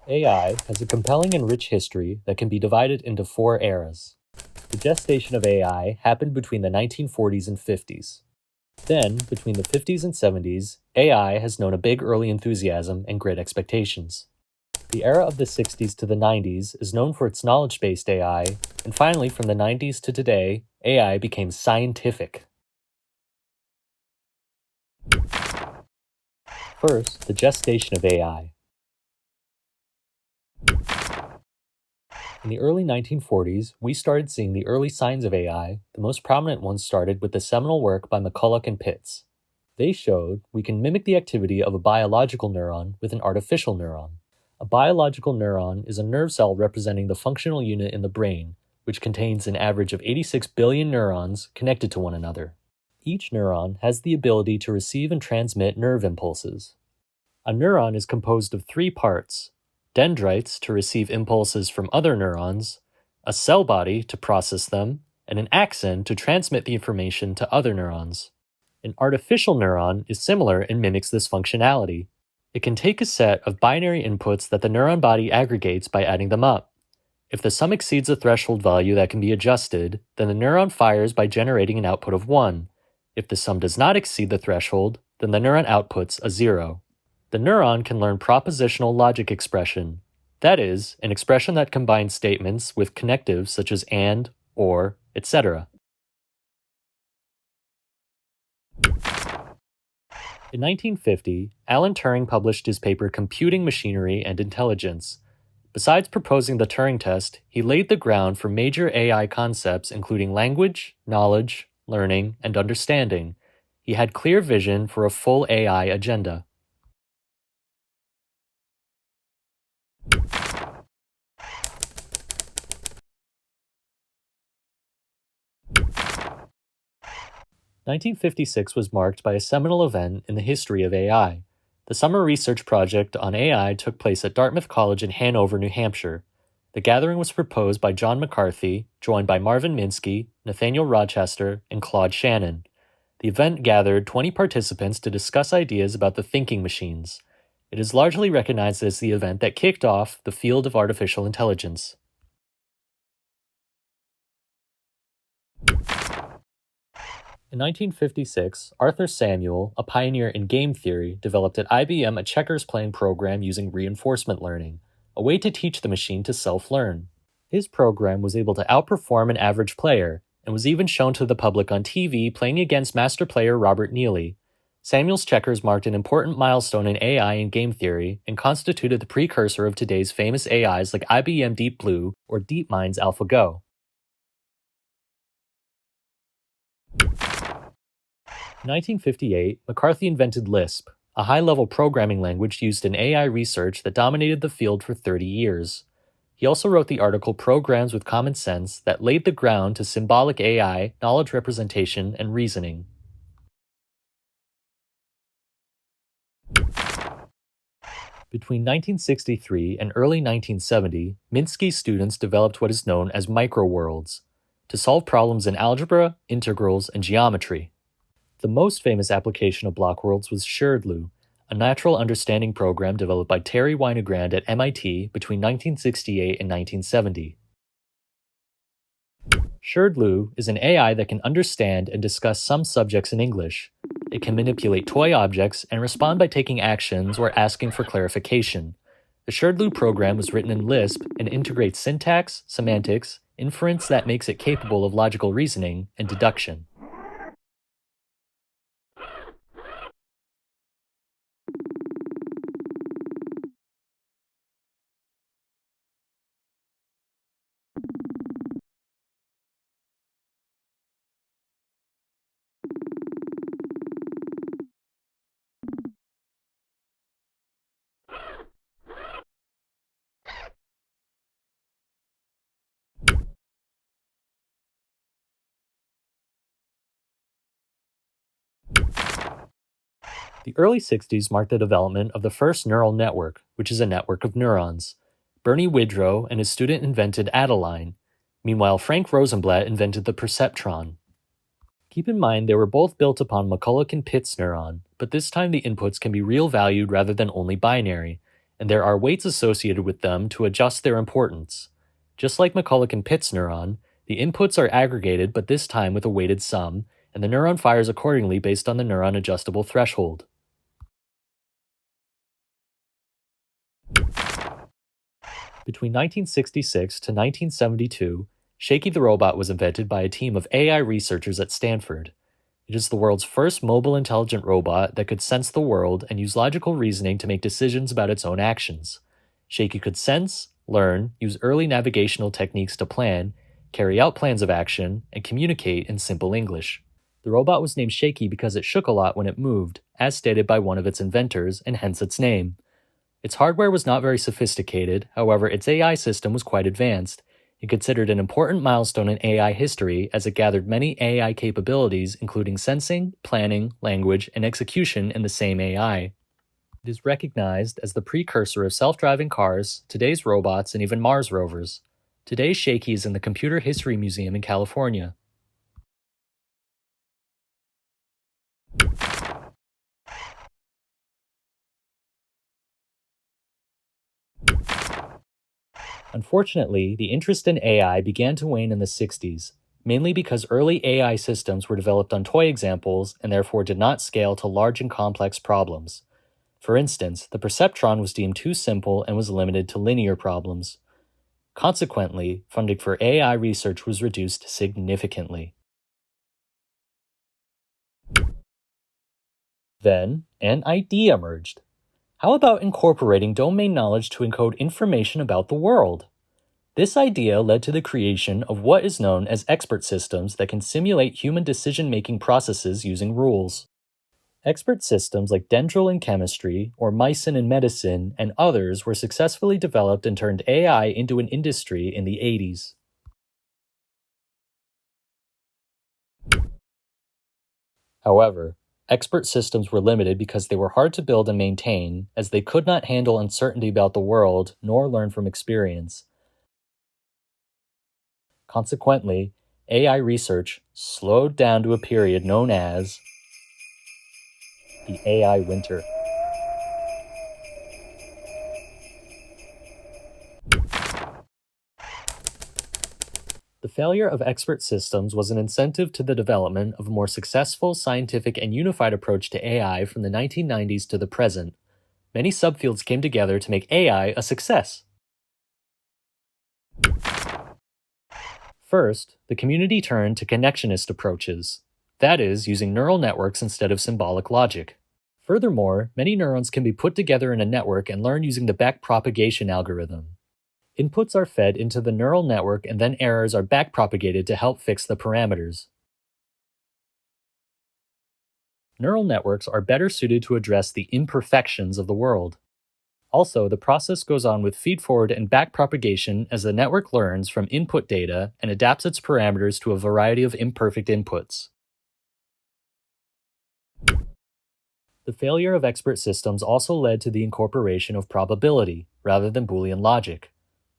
AI has a compelling and rich history that can be divided into four eras. The gestation of AI happened between the 1940s and 50s. Then, between the 50s and 70s, AI has known a big early enthusiasm and great expectations. The era of the 60s to the 90s is known for its knowledge-based AI, and finally from the 90s to today, AI became scientific. First, the gestation of AI. In the early 1940s, we started seeing the early signs of AI. The most prominent ones started with the seminal work by McCulloch and Pitts. They showed we can mimic the activity of a biological neuron with an artificial neuron. A biological neuron is a nerve cell representing the functional unit in the brain, which contains an average of 86 billion neurons connected to one another. Each neuron has the ability to receive and transmit nerve impulses. A neuron is composed of three parts: dendrites to receive impulses from other neurons, a cell body to process them, and an axon to transmit the information to other neurons. An artificial neuron is similar and mimics this functionality. It can take a set of binary inputs that the neuron body aggregates by adding them up. If the sum exceeds a threshold value that can be adjusted, then the neuron fires by generating an output of 1. If the sum does not exceed the threshold, then the neuron outputs a 0. The neuron can learn propositional logic expression, that is, an expression that combines statements with connectives such as and, or, etc. In 1950, Alan Turing published his paper Computing Machinery and Intelligence. Besides proposing the Turing test, he laid the ground for major AI concepts including language, knowledge, learning, and understanding. He had clear vision for a full AI agenda. (1956) was marked by a seminal event in the history of AI. The summer research project on AI took place at Dartmouth College in Hanover, New Hampshire. The gathering was proposed by John McCarthy, joined by Marvin Minsky, Nathaniel Rochester, and Claude Shannon. The event gathered 20 participants to discuss ideas about the thinking machines. It is largely recognized as the event that kicked off the field of artificial intelligence. In 1956, Arthur Samuel, a pioneer in game theory, developed at IBM a checkers playing program using reinforcement learning, a way to teach the machine to self-learn. His program was able to outperform an average player, and was even shown to the public on TV playing against master player Robert Neely. Samuel's checkers marked an important milestone in AI and game theory, and constituted the precursor of today's famous AIs like IBM Deep Blue or DeepMind's AlphaGo. In 1958, McCarthy invented Lisp, a high-level programming language used in AI research that dominated the field for 30 years. He also wrote the article Programs with Common Sense that laid the ground to symbolic AI, knowledge representation, and reasoning. Between 1963 and early 1970, Minsky's students developed what is known as microworlds, to solve problems in algebra, integrals, and geometry. The most famous application of blockworlds was Sherdloo, a natural understanding program developed by Terry Winogrand at MIT between 1968 and 1970. Sherdloo is an AI that can understand and discuss some subjects in English. It can manipulate toy objects and respond by taking actions or asking for clarification. The Sherdloo program was written in Lisp and integrates syntax, semantics, inference that makes it capable of logical reasoning, and deduction. The early 60s marked the development of the first neural network, which is a network of neurons. Bernie Widrow and his student invented Adeline. Meanwhile, Frank Rosenblatt invented the perceptron. Keep in mind they were both built upon McCulloch and Pitts neuron, but this time the inputs can be real valued rather than only binary. and there are weights associated with them to adjust their importance. Just like McCulloch and Pitt's neuron, the inputs are aggregated but this time with a weighted sum, and the neuron fires accordingly based on the neuron adjustable threshold. Between 1966 to 1972, Shaky the robot was invented by a team of AI researchers at Stanford. It is the world's first mobile intelligent robot that could sense the world and use logical reasoning to make decisions about its own actions. Shaky could sense, learn, use early navigational techniques to plan, carry out plans of action, and communicate in simple English. The robot was named Shaky because it shook a lot when it moved, as stated by one of its inventors, and hence its name. Its hardware was not very sophisticated, however, its AI system was quite advanced, and considered an important milestone in AI history as it gathered many AI capabilities including sensing, planning, language, and execution in the same AI. It is recognized as the precursor of self-driving cars, today's robots, and even Mars rovers. Today's Shaky is in the Computer History Museum in California. Unfortunately, the interest in AI began to wane in the 60s, mainly because early AI systems were developed on toy examples and therefore did not scale to large and complex problems. For instance, the perceptron was deemed too simple and was limited to linear problems. Consequently, funding for AI research was reduced significantly. Then, an idea emerged. How about incorporating domain knowledge to encode information about the world? This idea led to the creation of what is known as expert systems that can simulate human decision-making processes using rules. Expert systems like Dendril in chemistry, or Mycin in medicine, and others were successfully developed and turned AI into an industry in the 80s. However, expert systems were limited because they were hard to build and maintain, as they could not handle uncertainty about the world nor learn from experience. Consequently, AI research slowed down to a period known as the AI winter. The failure of expert systems was an incentive to the development of a more successful, scientific, and unified approach to AI from the 1990s to the present. Many subfields came together to make AI a success. First, the community turned to connectionist approaches, that is, using neural networks instead of symbolic logic. Furthermore, many neurons can be put together in a network and learn using the backpropagation algorithm. Inputs are fed into the neural network and then errors are backpropagated to help fix the parameters. Neural networks are better suited to address the imperfections of the world. Also, the process goes on with feedforward and backpropagation as the network learns from input data and adapts its parameters to a variety of imperfect inputs. The failure of expert systems also led to the incorporation of probability, rather than Boolean logic.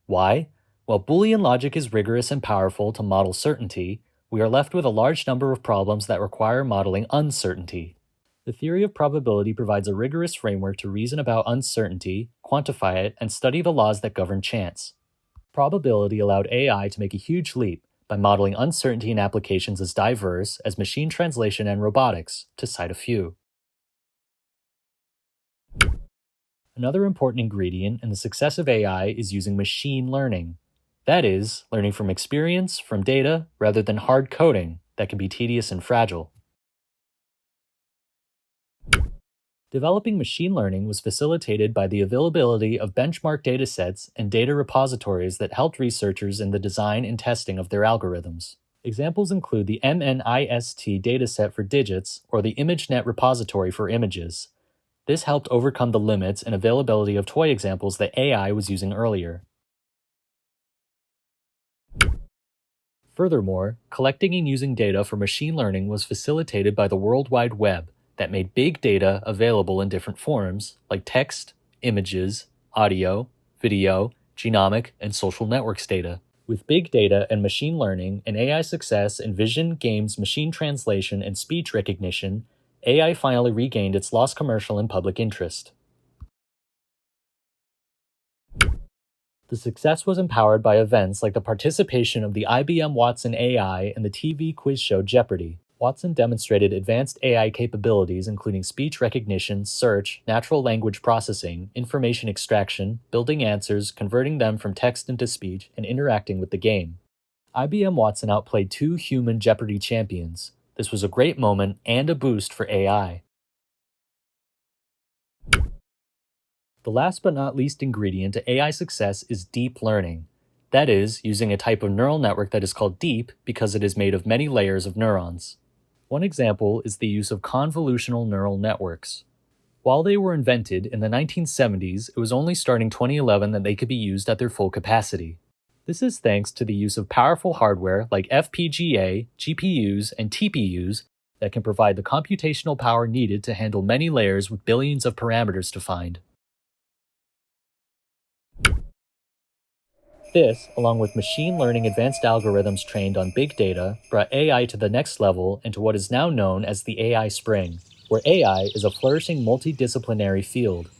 Why? While Boolean logic is rigorous and powerful to model certainty, we are left with a large number of problems that require modeling uncertainty. The theory of probability provides a rigorous framework to reason about uncertainty, quantify it, and study the laws that govern chance. Probability allowed AI to make a huge leap by modeling uncertainty in applications as diverse as machine translation and robotics, to cite a few. Another important ingredient in the success of AI is using machine learning. That is, learning from experience, from data, rather than hard coding that can be tedious and fragile. Developing machine learning was facilitated by the availability of benchmark datasets and data repositories that helped researchers in the design and testing of their algorithms. Examples include the MNIST dataset for digits or the ImageNet repository for images. This helped overcome the limits and availability of toy examples that AI was using earlier. Furthermore, collecting and using data for machine learning was facilitated by the World Wide Web that made big data available in different forms, like text, images, audio, video, genomic, and social networks data. With big data and machine learning and AI success in vision, games, machine translation, and speech recognition, AI finally regained its lost commercial and public interest. The success was empowered by events like the participation of the IBM Watson AI and the TV quiz show Jeopardy! Watson demonstrated advanced AI capabilities including speech recognition, search, natural language processing, information extraction, building answers, converting them from text into speech, and interacting with the game. IBM Watson outplayed two human Jeopardy! Champions. This was a great moment and a boost for AI. The last but not least ingredient to AI success is deep learning. That is, using a type of neural network that is called deep because it is made of many layers of neurons. One example is the use of convolutional neural networks. While they were invented in the 1970s, it was only starting 2011 that they could be used at their full capacity. This is thanks to the use of powerful hardware like FPGA, GPUs, and TPUs that can provide the computational power needed to handle many layers with billions of parameters to find. This, along with machine learning advanced algorithms trained on big data, brought AI to the next level into what is now known as the AI Spring, where AI is a flourishing multidisciplinary field.